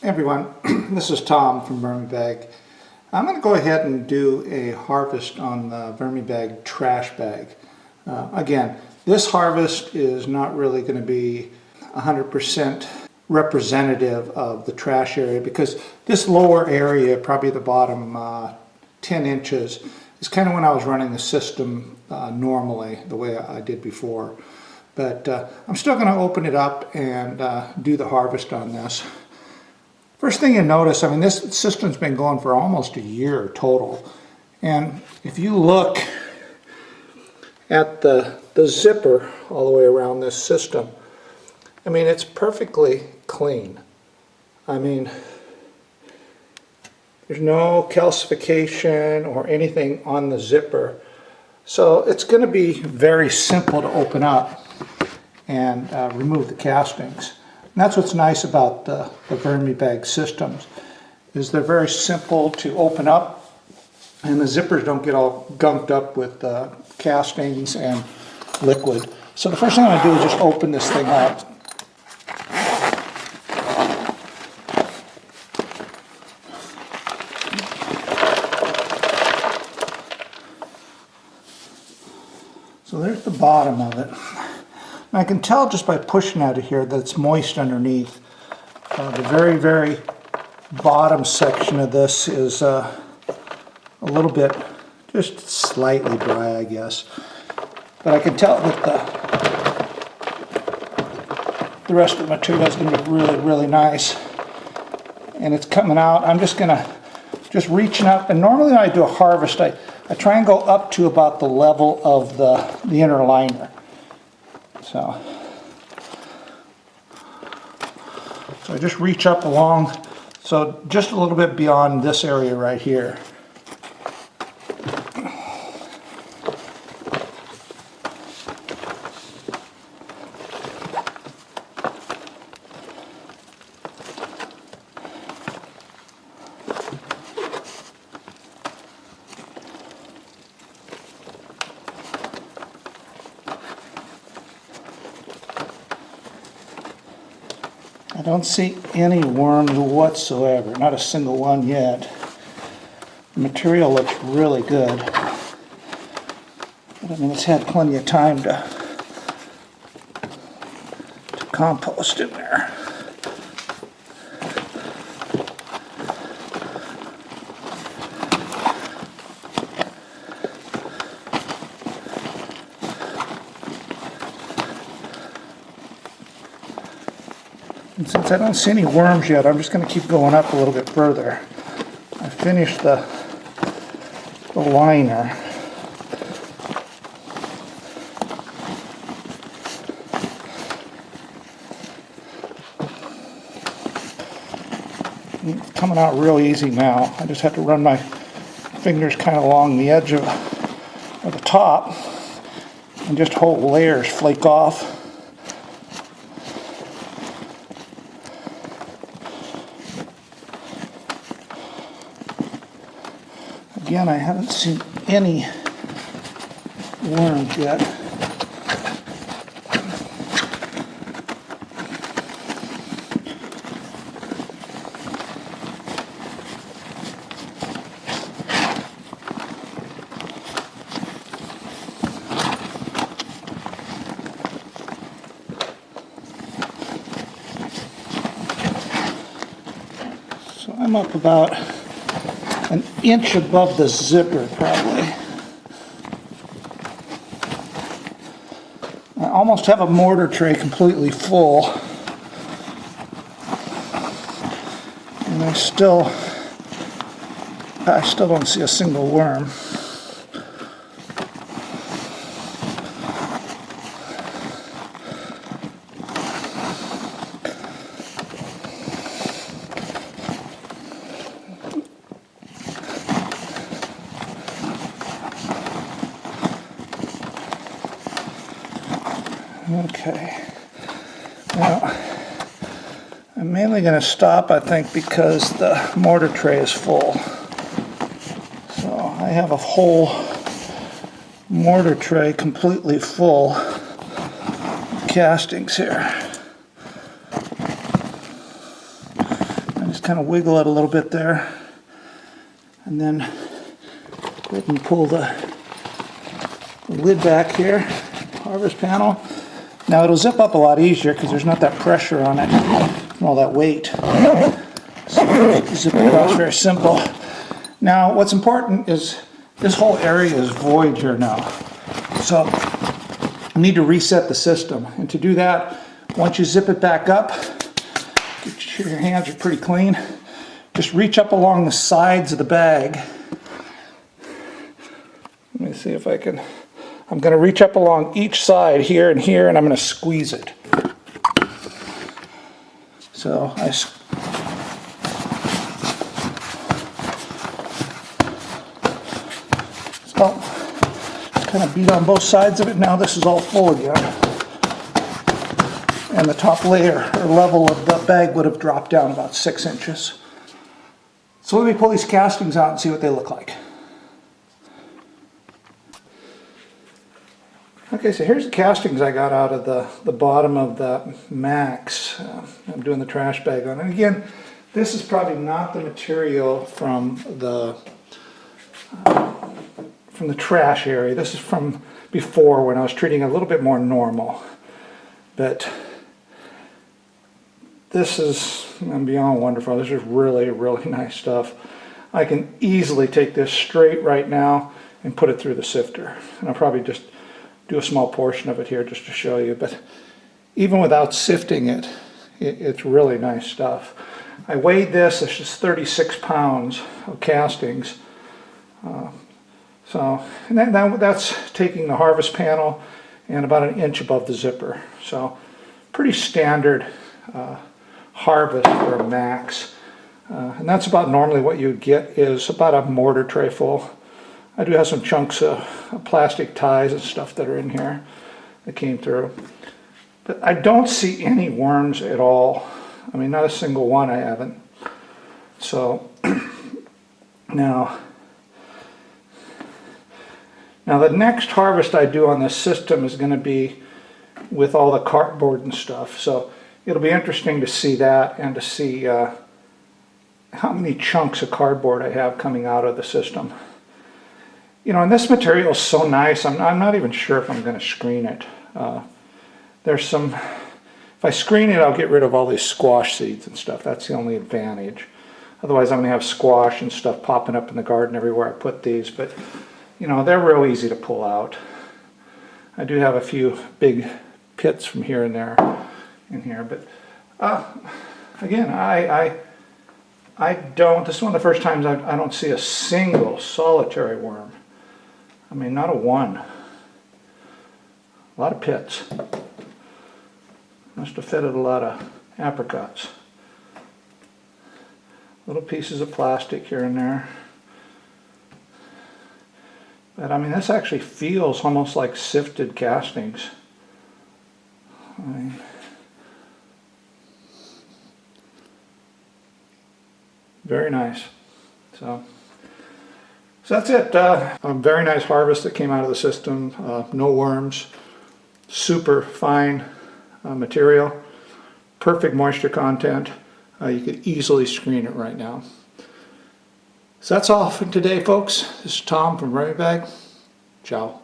Hey everyone, this is Tom from VermiBag. I'm going to go ahead and do a harvest on the VermiBag trash bag. Again, this harvest is not really going to be 100% representative of the trash area because this lower area, probably the bottom 10 inches, is kind of when I was running the system normally, the way I did before. But I'm still going to open it up and do the harvest on this. First thing you notice, I mean, this system's been going for almost a year total. And if you look at the zipper all the way around this system, I mean, it's perfectly clean. I mean, there's no calcification or anything on the zipper. So it's going to be very simple to open up and remove the castings. And that's what's nice about the VermiBag systems, is they're very simple to open up, and the zippers don't get all gunked up with castings and liquid. So the first thing I'm going to do is just open this thing up. So there's the bottom of it. I can tell just by pushing out of here that it's moist underneath. The very, very bottom section of this is a little bit, just slightly dry, I guess. But I can tell that the rest of the material is going to be really, really nice. And it's coming out. I'm just going to, reaching up. And normally when I do a harvest, I try and go up to about the level of the inner liner. So I just reach up along, so just a little bit beyond this area right here. I don't see any worms whatsoever, not a single one yet. The material looks really good. But I mean, it's had plenty of time to compost in there. And since I don't see any worms yet, I'm just going to keep going up a little bit further. I finished the liner. It's coming out real easy now. I just have to run my fingers kind of along the edge of the top and just whole layers flake off. Again, I haven't seen any worms yet. So I'm up about an inch above the zipper, probably. I almost have a mortar tray completely full, and I still don't see a single worm. Okay, now I'm mainly going to stop, I think, because the mortar tray is full. So I have a whole mortar tray completely full of castings here. kind of wiggle it a little bit there. And then go ahead and pull the lid back here, harvest panel. Now it'll zip up a lot easier because there's not that pressure on it and all that weight. So zip it across, very simple. Now what's important is this whole area is void here now. So you need to reset the system. And to do that, once you zip it back up, get sure your hands are pretty clean. Just reach up along the sides of the bag. Let me see if I can. I'm going to reach up along each side here, and I'm going to squeeze it. So just kind of beat on both sides of it. Now this is all full again. And the top layer or level of the bag would have dropped down about 6 inches. So let me pull these castings out and see what they look like. Okay, so here's the castings I got out of the bottom of the Max. I'm doing the trash bag on. And again, this is probably not the material from the trash area. This is from before when I was treating it a little bit more normal. But this is beyond wonderful. This is really, really nice stuff. I can easily take this straight right now and put it through the sifter. And I'll probably just do a small portion of it here just to show you. But even without sifting it, it's really nice stuff. I weighed this. It's just 36 pounds of castings. And that's taking the harvest panel and about 1 inch above the zipper. So pretty standard harvest for a Max. And that's about normally what you would get is about a mortar tray full. I do have some chunks of plastic ties and stuff that are in here that came through. But I don't see any worms at all. I mean, not a single one I haven't. So now the next harvest I do on this system is going to be with all the cardboard and stuff. So it'll be interesting to see that and to see how many chunks of cardboard I have coming out of the system. You know, and this material is so nice, I'm not even sure if I'm going to screen it. If I screen it, I'll get rid of all these squash seeds and stuff. That's the only advantage. Otherwise, I'm going to have squash and stuff popping up in the garden everywhere I put these. But, you know, they're real easy to pull out. I do have a few big pits from here and there in here. But, again, this is one of the first times I don't see a single solitary worm. I mean, not a one. A lot of pits. Must have fitted a lot of apricots. Little pieces of plastic here and there. But I mean, this actually feels almost like sifted castings. I mean, very nice. So that's it. A very nice harvest that came out of the system. No worms. Super fine material. Perfect moisture content. You could easily screen it right now. So that's all for today, folks. This is Tom from VermiBag. Ciao.